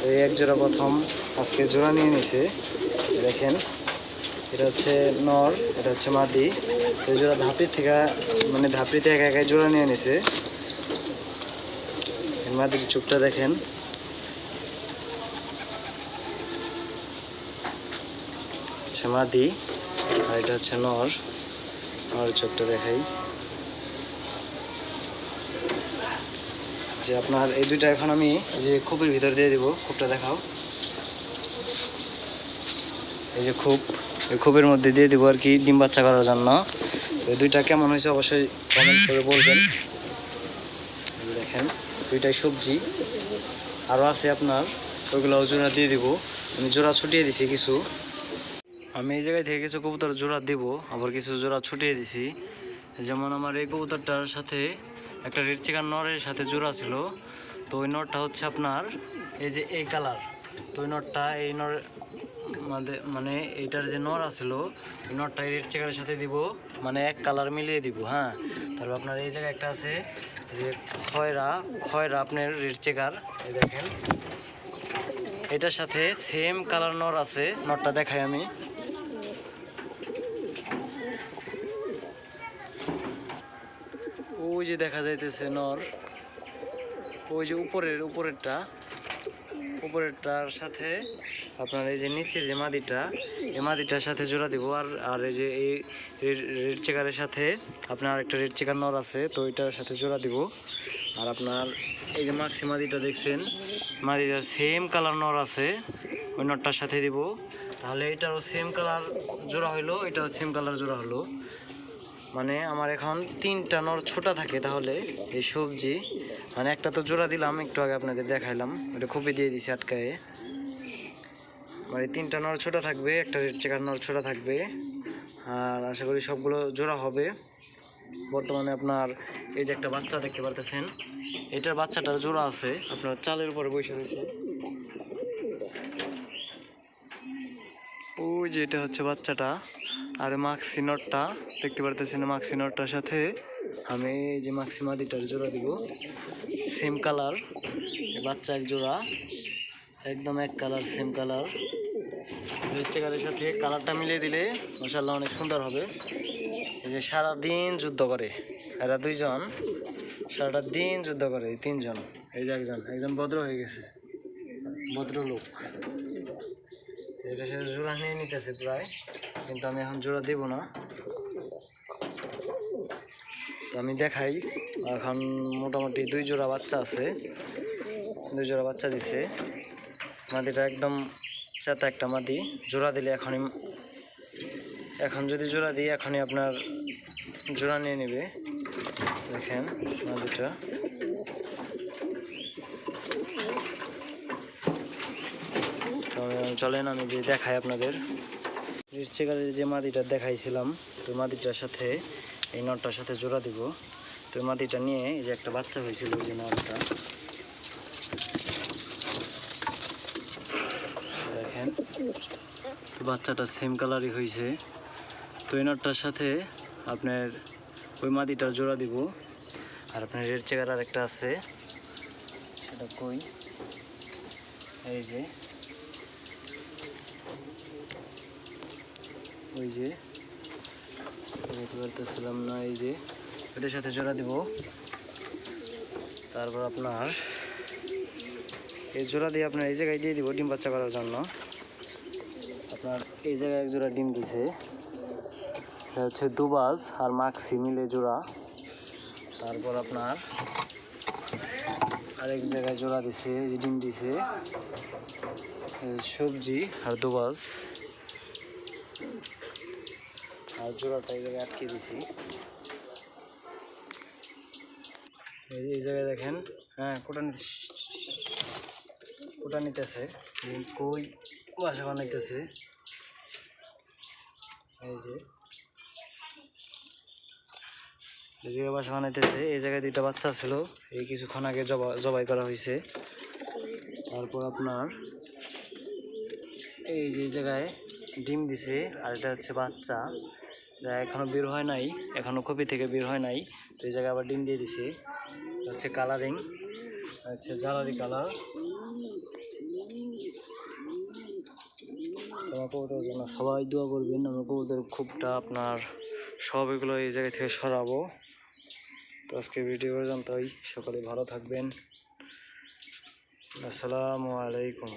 এই এক জোড়া প্রথম আজকে জোড়া নিয়ে নিছে। দেখেন এটা হচ্ছে নর, এটা হচ্ছে মাদি। তো এই জোড়া ধাপড়ি থেকে মানে ধাপড়িতে একা একাই জোড়া নিয়ে নিছে। মাদির চোখটা দেখেন, হচ্ছে মাদি আর এটা হচ্ছে নর। নর চোখটা দেখাই যে আপনার এই দুইটা এখন আমি যে খোপের ভিতর দিয়ে দিব। খোপটা দেখাও, এই যে খোপ, এই খোপের মধ্যে দিয়ে দিব আর কি ডিম বাচ্চা করার জন্য। তো এই দুইটা কেমন হয়েছে অবশ্যই কমেন্ট করে বলবেন। দেখেন দুইটাই সবজি, আরও আছে আপনার, ওইগুলো জোড়া দিয়ে দিব। আমি জোড়া ছুটিয়ে দিছি কিছু, আমি এই জায়গায় থেকে কিছু কবুতর জোড়া দিব, আবার কিছু জোড়া ছুটিয়ে দিছি। যেমন আমার এই কবুতরটার সাথে একটা রেড চিকেন নরের সাথে জোড়া ছিল। তো ওই নরটা হচ্ছে আপনার এই যে এই কালার। তো ওই নরটা এই নর মানে এইটার যে নর আছিল ওই নরটা রেড চিকেনের সাথে দিব, মানে এক কালার মিলিয়ে দিব। হ্যাঁ, তারপর আপনার এই জায়গায় একটা আছে যে খয়রা আপনার রেড চেকার। এই দেখেন এটার সাথে সেম কালার নর আছে। নরটা দেখাই আমি, ওই যে দেখা যাইতেছে নর, ওই যে উপরেরটার সাথে আপনার এই যে নিচের যে মাদিটা, এই মাদিটার সাথে জোড়া দিব। আর এই যে এই রেড চেকারের সাথে আপনার একটা রেড চেকার নর আছে, তো ওইটার সাথে জোড়া দিব। আর আপনার এই যে মাক্সি মাদিটা দেখছেন, মাদিটার সেম কালার নর আছে, ওই নরটার সাথে দিব। তাহলে এটারও সেম কালার জোড়া হইলো, এটাও সেম কালার জোড়া হলো। মানে আমার এখন 3টা নর ছোটা থাকে। তাহলে এই সবজি মানে একটা তো জোড়া দিলাম, একটু আগে আপনাদের দেখাইলাম, এটা খুবই দিয়ে দিছি আটকায়ে। মানে 3টা নর ছোটা থাকবে, একটা রেড চেকার নর ছোটা থাকবে। আর আশা করি সবগুলো জোড়া হবে। বর্তমানে আপনার এই যে একটা বাচ্চা দেখতে পারতেছেন, এটার বাচ্চাটার জোড়া আছে আপনার চালের উপরে বসে রয়েছে। ওই যে এটা হচ্ছে বাচ্চাটা। আর মাক্সি নটটা দেখতে পারতেছেন, মাক্সি নটটার সাথে আমি এই যে মাক্সি মাদিটার জোড়া দিব, সেম কালার। বাচ্চা এক জোড়া, একদম এক কালার, সেম কালার। রেড চেকারের সাথে কালারটা মিলিয়ে দিলে মাশাআল্লাহ অনেক সুন্দর হবে। এই যে সারাদিন যুদ্ধ করে এরা দুইজন, সারাটা দিন যুদ্ধ করে এই 3জন। এই যে একজন ভদ্র হয়ে গেছে, ভদ্রলোক। এটা সে জোড়া নিয়ে নিতেছে প্রায়, কিন্তু আমি এখন জোড়া দেব না। তো আমি দেখাই, এখন মোটামুটি 2 জোড়া বাচ্চা আছে, 2 জোড়া বাচ্চা দিছে। মাদিটা একদম চেতা একটা মাদি। জোড়া দিলে এখন যদি জোড়া দিই এখনই আপনার জোড়া নিয়ে নেবে। দেখেন মাদিটা, তো চলেন আমি যে দেখাই আপনাদের। রেড চেকারের যে মাদিটা দেখাইছিলাম, তো মাদিটার সাথে এই নটটার সাথে জোড়া দিব। তো এই মাদিটা নিয়ে এই যে একটা বাচ্চা হয়েছিল, যে নটটা দেখেন, তো বাচ্চাটা সেম কালারই হয়েছে। তো এই নটটার সাথে আপনার ওই মাদিটার জোড়া দিব। আর আপনার রেড চেকার আর একটা আছে, সেটা কই, এই যে ওই যে দেখতে পারতেছিলাম না, এই যে এটার সাথে জোড়া দিব। তারপর আপনার এই জোড়া দিয়ে আপনার এই জায়গায় দিয়ে দিব ডিম বাচ্চা করার জন্য। আপনার এই জায়গায় এক জোড়া ডিম দিছে, এটা হচ্ছে দুবাজ আর মাক্সি মিলে জোড়া। তারপর আপনার আরেক জায়গায় জোড়া দিছে, এই যে ডিম দিছে, সবজি আর দুবাজ। আর জোড়াটা এই জায়গায় আটকে দিছি, এই জায়গায় দেখেন। হ্যাঁ, কোটা নিতেছে, কই বাসা বানাইতেছে। এই জায়গায় বাসা বানাইতেছে। এই জায়গায় 2টা বাচ্চা ছিল, এই কিছুক্ষণ আগে জবাই করা হয়েছে। তারপর আপনার এই যে জায়গায় ডিম দিছে, আর এটা হচ্ছে বাচ্চা, যা এখনো বের হয় নাই, এখনো খোপি থেকে বের হয় নাই। তো এই জায়গায় আবার ডিম দিয়ে দিছে, হচ্ছে কালারিং, হচ্ছে জ্বালারি কালার। আমার কবুতরের জন্য সবাই দোয়া করবেন। আমার কবুতরের খোপটা আপনার সব এগুলো এই জায়গা থেকে সরাবো। তো আজকে ভিডিও পর্যন্তই, সকলে ভালো থাকবেন। আসসালামু আলাইকুম।